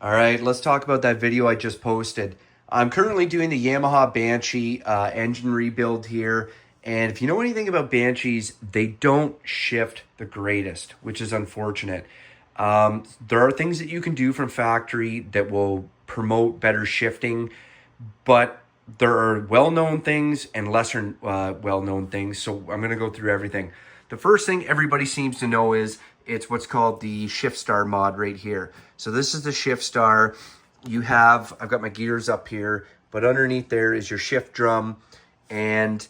All right, let's talk about that video I just posted. I'm currently doing the Yamaha Banshee engine rebuild here. And if you know anything about Banshees, they don't shift the greatest, which is unfortunate. There are things that you can do from factory that will promote better shifting, but there are well-known things and lesser well-known things. So I'm going to go through everything. The first thing everybody seems to know is it's what's called the Shift Star mod right here. So this is the Shift Star. I've got my gears up here, but underneath there is your shift drum. And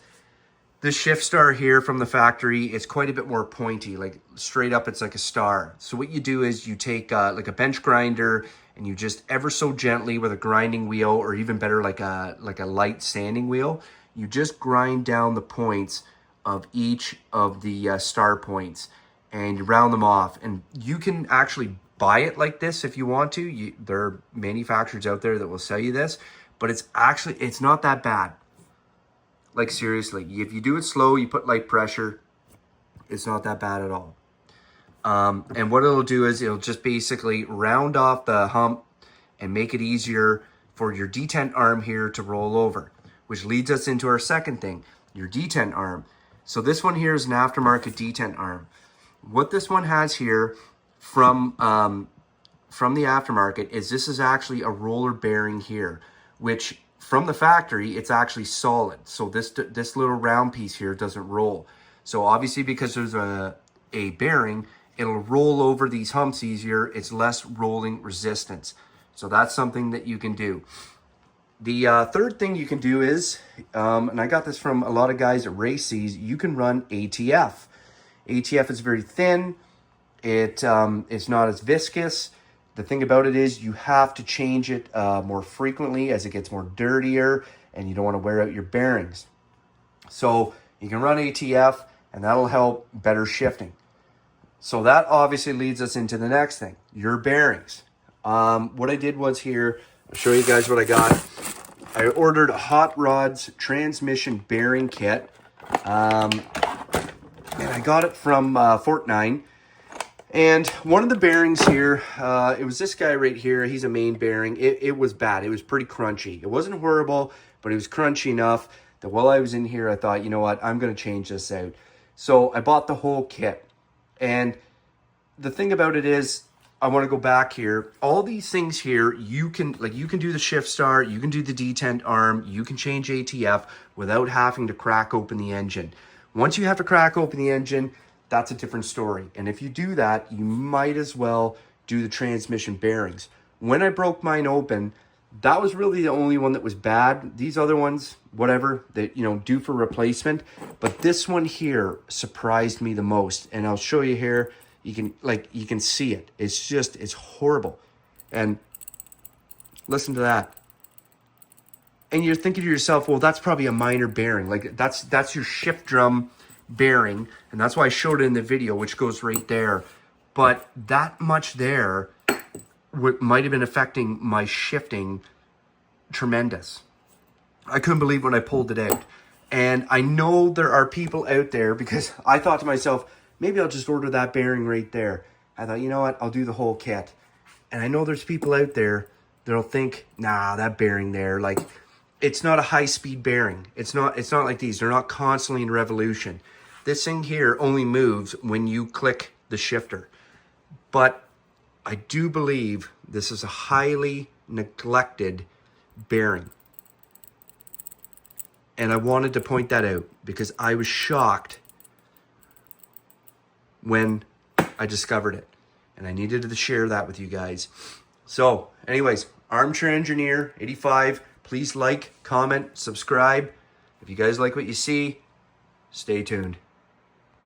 the Shift Star here from the factory, it's quite a bit more pointy, like straight up, it's like a star. So what you do is you take like a bench grinder and you just ever so gently with a grinding wheel, or even better, like a light sanding wheel, you just grind down the points of each of the star points and you round them off. And you can actually buy it like this if you want to. There are manufacturers out there that will sell you this, but it's not that bad. Like seriously, if you do it slow, you put light pressure, it's not that bad at all. And what it'll do is it'll just basically round off the hump and make it easier for your detent arm here to roll over, which leads us into our second thing, your detent arm. So this one here is an aftermarket detent arm. What this one has here from the aftermarket is this is actually a roller bearing here, which from the factory, it's actually solid. So this little round piece here doesn't roll. So obviously because there's a bearing, it'll roll over these humps easier. It's less rolling resistance. So that's something that you can do. The third thing you can do is, and I got this from a lot of guys at race these, you can run ATF. ATF is very thin. It's not as viscous. The thing about it is you have to change it more frequently as it gets more dirtier, and you don't want to wear out your bearings. So you can run ATF, and that'll help better shifting. So that obviously leads us into the next thing, your bearings. What I did was here, I'll show you guys what I got. I ordered a Hot Rods transmission bearing kit, and I got it from Fortnine. And one of the bearings here, it was this guy right here. He's a main bearing. It was bad. It was pretty crunchy. It wasn't horrible, but it was crunchy enough that while I was in here, I thought, you know what, I'm going to change this out. So I bought the whole kit. And the thing about it is, I want to go back here. All these things here, you can do the Shift Star, you can do the detent arm, you can change ATF without having to crack open the engine. Once you have to crack open the engine, that's a different story. And if you do that, you might as well do the transmission bearings. When I broke mine open, that was really the only one that was bad. These other ones, whatever, that, due for replacement. But this one here surprised me the most. And I'll show you here. You can see it. It's horrible. And listen to that. And you're thinking to yourself, well, that's probably a minor bearing. Like that's your shift drum bearing, and that's why I showed it in the video, which goes right there. But that much there might have been affecting my shifting tremendous. I couldn't believe when I pulled it out. And I know there are people out there, because I thought to myself, maybe I'll just order that bearing right there. I thought, you know what, I'll do the whole kit. And I know there's people out there that'll think, nah, that bearing there, like, it's not a high-speed bearing. It's not like these. They're not constantly in revolution. This thing here only moves when you click the shifter. But I do believe this is a highly neglected bearing. And I wanted to point that out because I was shocked when I discovered it. And I needed to share that with you guys. So, anyways, Armchair Engineer 85. Please like, comment, subscribe. If you guys like what you see, stay tuned.